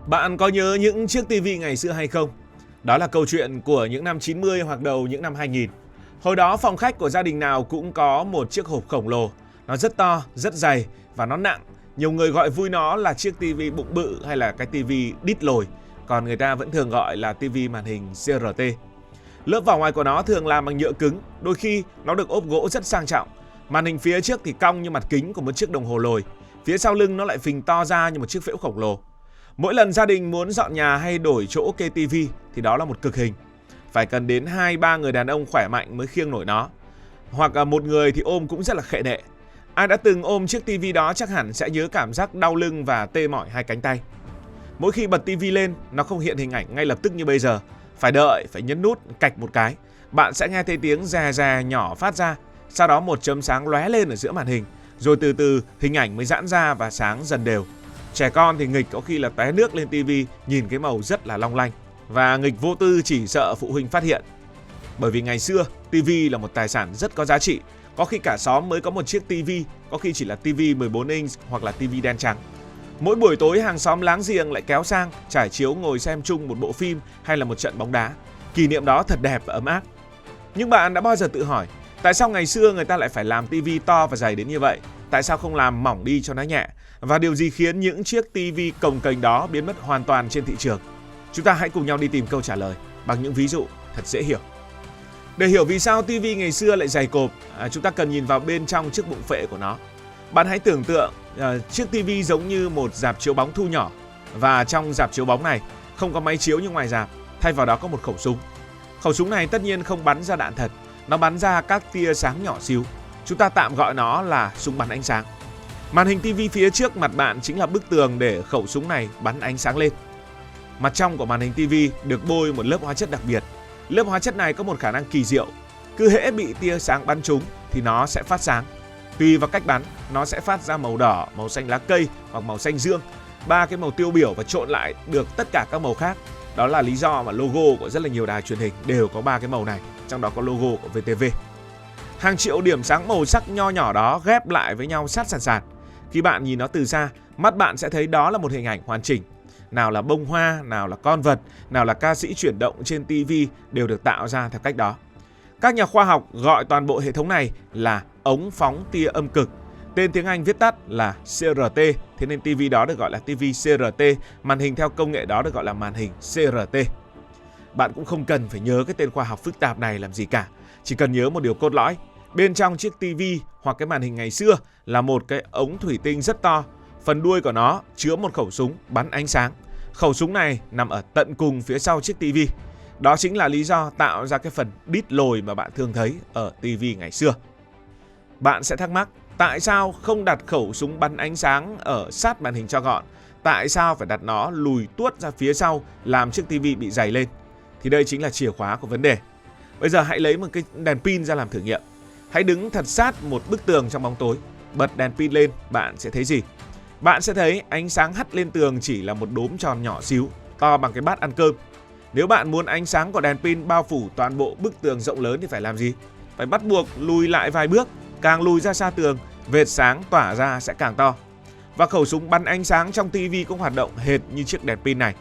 Bạn có nhớ những chiếc tivi ngày xưa hay không? Đó là câu chuyện của những năm 90 hoặc đầu những năm 2000. Hồi đó phòng khách của gia đình nào cũng có một chiếc hộp khổng lồ. Nó rất to, rất dày và nó nặng. Nhiều người gọi vui nó là chiếc tivi bụng bự hay là cái tivi đít lồi. Còn người ta vẫn thường gọi là tivi màn hình CRT. Lớp vỏ ngoài của nó thường làm bằng nhựa cứng, đôi khi nó được ốp gỗ rất sang trọng. Màn hình phía trước thì cong như mặt kính của một chiếc đồng hồ lồi. Phía sau lưng nó lại phình to ra như một chiếc phễu khổng lồ. Mỗi lần gia đình muốn dọn nhà hay đổi chỗ kê tivi thì đó là một cực hình. Phải cần đến 2-3 người đàn ông khỏe mạnh mới khiêng nổi nó. Hoặc một người thì ôm cũng rất là khệ nệ. Ai đã từng ôm chiếc tivi đó chắc hẳn sẽ nhớ cảm giác đau lưng và tê mỏi hai cánh tay. Mỗi khi bật tivi lên, nó không hiện hình ảnh ngay lập tức như bây giờ. Phải đợi, phải nhấn nút, cạch một cái. Bạn sẽ nghe thấy tiếng rè rè nhỏ phát ra. Sau đó một chấm sáng lóe lên ở giữa màn hình. Rồi từ từ hình ảnh mới giãn ra và sáng dần đều. Trẻ con thì nghịch có khi là té nước lên tivi, nhìn cái màu rất là long lanh. Và nghịch vô tư chỉ sợ phụ huynh phát hiện. Bởi vì ngày xưa, tivi là một tài sản rất có giá trị. Có khi cả xóm mới có một chiếc tivi, có khi chỉ là tivi 14 inch hoặc là tivi đen trắng. Mỗi buổi tối hàng xóm láng giềng lại kéo sang, trải chiếu ngồi xem chung một bộ phim hay là một trận bóng đá. Kỷ niệm đó thật đẹp và ấm áp. Nhưng bạn đã bao giờ tự hỏi, tại sao ngày xưa người ta lại phải làm tivi to và dày đến như vậy? Tại sao không làm mỏng đi cho nó nhẹ? Và điều gì khiến những chiếc tivi cồng kềnh đó biến mất hoàn toàn trên thị trường? Chúng ta hãy cùng nhau đi tìm câu trả lời bằng những ví dụ thật dễ hiểu. Để hiểu vì sao tivi ngày xưa lại dày cộp, chúng ta cần nhìn vào bên trong chiếc bụng phệ của nó. Bạn hãy tưởng tượng chiếc tivi giống như một rạp chiếu bóng thu nhỏ. Và trong rạp chiếu bóng này không có máy chiếu như ngoài rạp, thay vào đó có một khẩu súng. Khẩu súng này tất nhiên không bắn ra đạn thật, nó bắn ra các tia sáng nhỏ xíu. Chúng ta tạm gọi nó là súng bắn ánh sáng. Màn hình tivi phía trước mặt bạn chính là bức tường để khẩu súng này bắn ánh sáng lên. Mặt trong của màn hình tivi được bôi một lớp hóa chất đặc biệt. Lớp hóa chất này có một khả năng kỳ diệu. Cứ hễ bị tia sáng bắn trúng thì nó sẽ phát sáng. Tùy vào cách bắn, nó sẽ phát ra màu đỏ, màu xanh lá cây hoặc màu xanh dương. Ba cái màu tiêu biểu và trộn lại được tất cả các màu khác. Đó là lý do mà logo của rất là nhiều đài truyền hình đều có ba cái màu này, trong đó có logo của VTV. Hàng triệu điểm sáng màu sắc nho nhỏ đó ghép lại với nhau sát sàn sàn. Khi bạn nhìn nó từ xa, mắt bạn sẽ thấy đó là một hình ảnh hoàn chỉnh. Nào là bông hoa, nào là con vật, nào là ca sĩ chuyển động trên tivi đều được tạo ra theo cách đó. Các nhà khoa học gọi toàn bộ hệ thống này là ống phóng tia âm cực. Tên tiếng Anh viết tắt là CRT, thế nên tivi đó được gọi là tivi CRT, màn hình theo công nghệ đó được gọi là màn hình CRT. Bạn cũng không cần phải nhớ cái tên khoa học phức tạp này làm gì cả, chỉ cần nhớ một điều cốt lõi. Bên trong chiếc tivi hoặc cái màn hình ngày xưa là một cái ống thủy tinh rất to. Phần đuôi của nó chứa một khẩu súng bắn ánh sáng. Khẩu súng này nằm ở tận cùng phía sau chiếc tivi. Đó chính là lý do tạo ra cái phần đít lồi mà bạn thường thấy ở tivi ngày xưa. Bạn sẽ thắc mắc, tại sao không đặt khẩu súng bắn ánh sáng ở sát màn hình cho gọn? Tại sao phải đặt nó lùi tuốt ra phía sau làm chiếc tivi bị dày lên? Thì đây chính là chìa khóa của vấn đề. Bây giờ hãy lấy một cái đèn pin ra làm thử nghiệm. Hãy đứng thật sát một bức tường trong bóng tối. Bật đèn pin lên, bạn sẽ thấy gì? Bạn sẽ thấy ánh sáng hắt lên tường chỉ là một đốm tròn nhỏ xíu, to bằng cái bát ăn cơm. Nếu bạn muốn ánh sáng của đèn pin bao phủ toàn bộ bức tường rộng lớn thì phải làm gì? Phải bắt buộc lùi lại vài bước. Càng lùi ra xa tường, vệt sáng tỏa ra sẽ càng to. Và khẩu súng bắn ánh sáng trong tivi cũng hoạt động hệt như chiếc đèn pin này.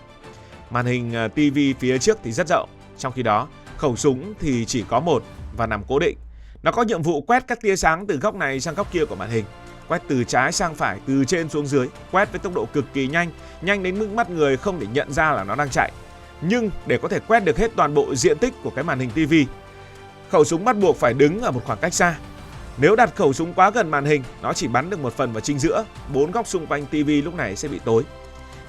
Màn hình tivi phía trước thì rất rộng, trong khi đó khẩu súng thì chỉ có một và nằm cố định. Nó có nhiệm vụ quét các tia sáng từ góc này sang góc kia của màn hình, quét từ trái sang phải, từ trên xuống dưới, quét với tốc độ cực kỳ nhanh, nhanh đến mức mắt người không thể nhận ra là nó đang chạy. Nhưng để có thể quét được hết toàn bộ diện tích của cái màn hình tivi, khẩu súng bắt buộc phải đứng ở một khoảng cách xa. Nếu đặt khẩu súng quá gần màn hình, nó chỉ bắn được một phần vào chính giữa, 4 góc xung quanh tivi lúc này sẽ bị tối.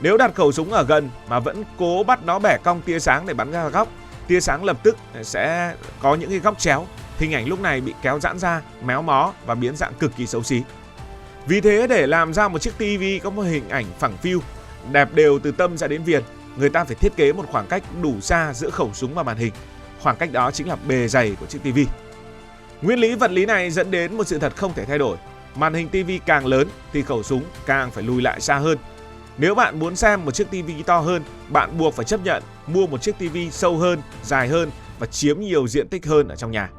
Nếu đặt khẩu súng ở gần mà vẫn cố bắt nó bẻ cong tia sáng để bắn ra góc, tia sáng lập tức sẽ có những cái góc chéo, hình ảnh lúc này bị kéo giãn ra, méo mó và biến dạng cực kỳ xấu xí. Vì thế để làm ra một chiếc tivi có một hình ảnh phẳng phiu, đẹp đều từ tâm ra đến viền, người ta phải thiết kế một khoảng cách đủ xa giữa khẩu súng và màn hình. Khoảng cách đó chính là bề dày của chiếc tivi. Nguyên lý vật lý này dẫn đến một sự thật không thể thay đổi. Màn hình tivi càng lớn thì khẩu súng càng phải lùi lại xa hơn. Nếu bạn muốn xem một chiếc tivi to hơn, bạn buộc phải chấp nhận mua một chiếc tivi sâu hơn, dài hơn và chiếm nhiều diện tích hơn ở trong nhà.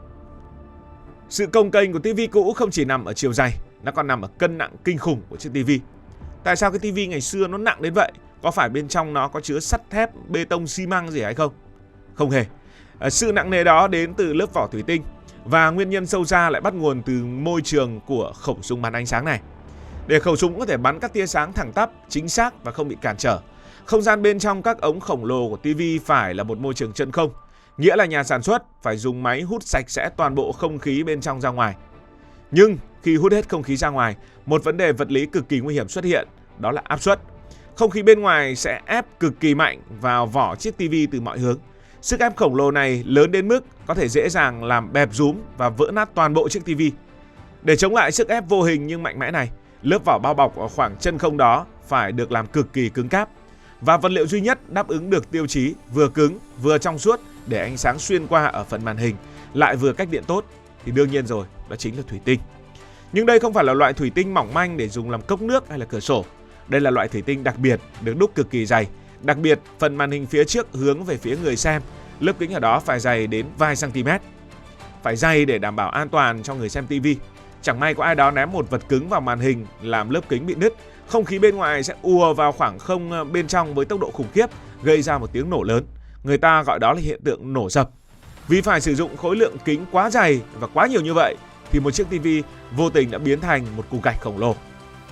Sự cồng kềnh của tivi cũ không chỉ nằm ở chiều dày, nó còn nằm ở cân nặng kinh khủng của chiếc tivi. Tại sao cái tivi ngày xưa nó nặng đến vậy? có phải bên trong nó có chứa sắt thép, bê tông, xi măng gì hay không? Không hề. Sự nặng nề đó đến từ lớp vỏ thủy tinh, và nguyên nhân sâu xa lại bắt nguồn từ môi trường của khẩu súng bắn ánh sáng này. Để khẩu súng có thể bắn các tia sáng thẳng tắp, chính xác và không bị cản trở, không gian bên trong các ống khổng lồ của TV phải là một môi trường chân không, nghĩa là nhà sản xuất phải dùng máy hút sạch sẽ toàn bộ không khí bên trong ra ngoài. Nhưng khi hút hết không khí ra ngoài, một vấn đề vật lý cực kỳ nguy hiểm xuất hiện, đó là áp suất. Không khí bên ngoài sẽ ép cực kỳ mạnh vào vỏ chiếc TV từ mọi hướng. Sức ép khổng lồ này lớn đến mức có thể dễ dàng làm bẹp rúm và vỡ nát toàn bộ chiếc TV. Để chống lại sức ép vô hình nhưng mạnh mẽ này, lớp vỏ bao bọc ở khoảng chân không đó phải được làm cực kỳ cứng cáp. Và vật liệu duy nhất đáp ứng được tiêu chí vừa cứng vừa trong suốt để ánh sáng xuyên qua ở phần màn hình lại vừa cách điện tốt thì đương nhiên rồi, đó chính là thủy tinh. Nhưng đây không phải là loại thủy tinh mỏng manh để dùng làm cốc nước hay là cửa sổ. Đây là loại thủy tinh đặc biệt được đúc cực kỳ dày. Đặc biệt phần màn hình phía trước hướng về phía người xem, lớp kính ở đó phải dày đến vài cm. Phải dày để đảm bảo an toàn cho người xem TV. Chẳng may có ai đó ném một vật cứng vào màn hình làm lớp kính bị nứt, không khí bên ngoài sẽ ùa vào khoảng không bên trong với tốc độ khủng khiếp, gây ra một tiếng nổ lớn. Người ta gọi đó là hiện tượng nổ dập. Vì phải sử dụng khối lượng kính quá dày và quá nhiều như vậy thì một chiếc TV vô tình đã biến thành một cục gạch khổng lồ.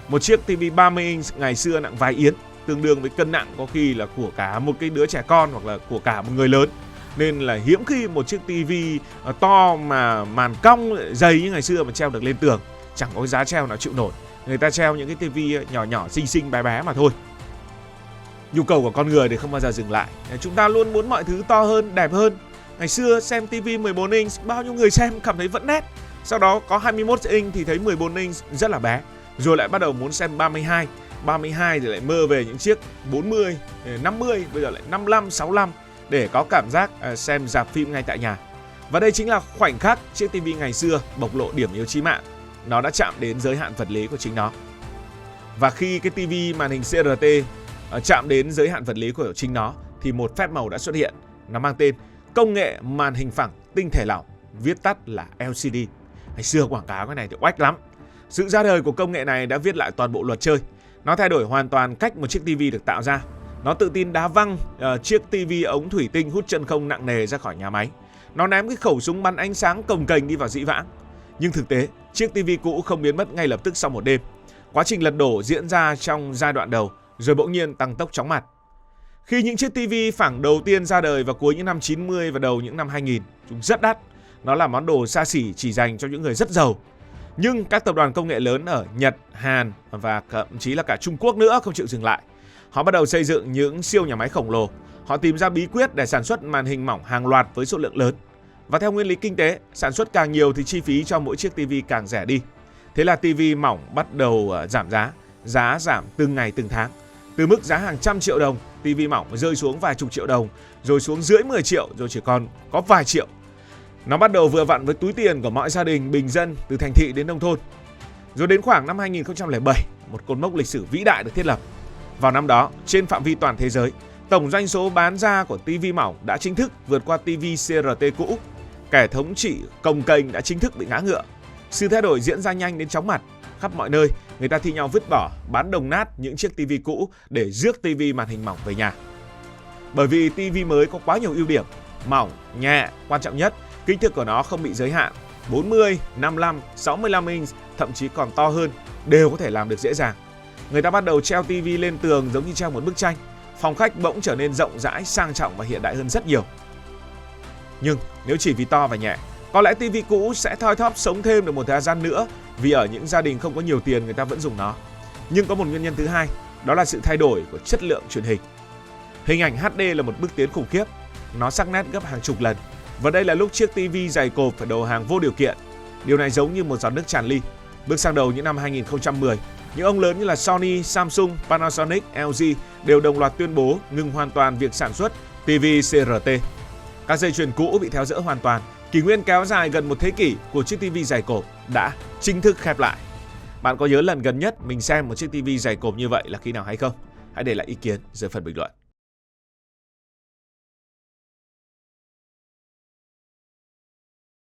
Một chiếc TV 30 inch ngày xưa nặng vài yến, tương đương với cân nặng có khi là của cả một cái đứa trẻ con hoặc là của cả một người lớn. Nên là hiếm khi một chiếc TV to mà màn cong dày như ngày xưa mà treo được lên tường. Chẳng có giá treo nào chịu nổi. Người ta treo những cái TV nhỏ nhỏ xinh xinh bé bé mà thôi. Nhu cầu của con người thì không bao giờ dừng lại. Chúng ta luôn muốn mọi thứ to hơn, đẹp hơn. Ngày xưa xem TV 14 inch bao nhiêu người xem cảm thấy vẫn nét. Sau đó có 21 inch thì thấy 14 inch rất là bé. Rồi lại bắt đầu muốn xem 32 thì lại mơ về những chiếc 40, 50, bây giờ lại 55, 65 để có cảm giác xem rạp phim ngay tại nhà. Và đây chính là khoảnh khắc chiếc TV ngày xưa bộc lộ điểm yếu chí mạng. Nó đã chạm đến giới hạn vật lý của chính nó. Và khi cái TV màn hình CRT chạm đến giới hạn vật lý của chính nó thì một phép màu đã xuất hiện. Nó mang tên công nghệ màn hình phẳng tinh thể lỏng, viết tắt là LCD. Ngày xưa quảng cáo cái này thì oách lắm. Sự ra đời của công nghệ này đã viết lại toàn bộ luật chơi. Nó thay đổi hoàn toàn cách một chiếc TV được tạo ra. Nó tự tin đá văng chiếc TV ống thủy tinh hút chân không nặng nề ra khỏi nhà máy. Nó ném cái khẩu súng bắn ánh sáng cồng kềnh đi vào dĩ vãng. Nhưng thực tế, chiếc TV cũ không biến mất ngay lập tức sau một đêm. Quá trình lật đổ diễn ra trong giai đoạn đầu, rồi bỗng nhiên tăng tốc chóng mặt. Khi những chiếc TV phẳng đầu tiên ra đời vào cuối những năm 90 và đầu những năm 2000, chúng rất đắt. Nó là món đồ xa xỉ chỉ dành cho những người rất giàu. Nhưng các tập đoàn công nghệ lớn ở Nhật, Hàn và thậm chí là cả Trung Quốc nữa không chịu dừng lại. Họ bắt đầu xây dựng những siêu nhà máy khổng lồ. Họ tìm ra bí quyết để sản xuất màn hình mỏng hàng loạt với số lượng lớn. Và theo nguyên lý kinh tế, sản xuất càng nhiều thì chi phí cho mỗi chiếc TV càng rẻ đi. Thế là TV mỏng bắt đầu giảm giá giảm từng ngày từng tháng. Từ mức giá hàng trăm triệu đồng, TV mỏng rơi xuống vài chục triệu đồng, rồi xuống dưới 10 triệu, rồi chỉ còn có vài triệu. Nó bắt đầu vừa vặn với túi tiền của mọi gia đình bình dân từ thành thị đến nông thôn. Rồi đến khoảng năm 2007, một cột mốc lịch sử vĩ đại được thiết lập. Vào năm đó, trên phạm vi toàn thế giới, tổng doanh số bán ra của TV mỏng đã chính thức vượt qua TV CRT cũ. Kẻ thống trị cồng kềnh đã chính thức bị ngã ngựa. Sự thay đổi diễn ra nhanh đến chóng mặt. Khắp mọi nơi, người ta thi nhau vứt bỏ, bán đồng nát những chiếc TV cũ để rước TV màn hình mỏng về nhà. Bởi vì TV mới có quá nhiều ưu điểm, mỏng, nhẹ, quan trọng nhất, kích thước của nó không bị giới hạn. 40, 55, 65 inch, thậm chí còn to hơn, đều có thể làm được dễ dàng. Người ta bắt đầu treo TV lên tường giống như treo một bức tranh. Phòng khách bỗng trở nên rộng rãi, sang trọng và hiện đại hơn rất nhiều. Nhưng nếu chỉ vì to và nhẹ, có lẽ TV cũ sẽ thoi thóp sống thêm được một thời gian nữa, vì ở những gia đình không có nhiều tiền người ta vẫn dùng nó. Nhưng có một nguyên nhân thứ hai, đó là sự thay đổi của chất lượng truyền hình. Hình ảnh HD là một bước tiến khủng khiếp, nó sắc nét gấp hàng chục lần. Và đây là lúc chiếc TV dày cộp phải đầu hàng vô điều kiện. Điều này giống như một giọt nước tràn ly. Bước sang đầu những năm 2010, những ông lớn như là Sony, Samsung, Panasonic, LG đều đồng loạt tuyên bố ngừng hoàn toàn việc sản xuất TV CRT. Các dây chuyền cũ bị tháo dỡ hoàn toàn. Kỷ nguyên kéo dài gần một thế kỷ của chiếc TV dày cộp đã chính thức khép lại. Bạn có nhớ lần gần nhất mình xem một chiếc TV dày cộp như vậy là khi nào hay không? Hãy để lại ý kiến dưới phần bình luận.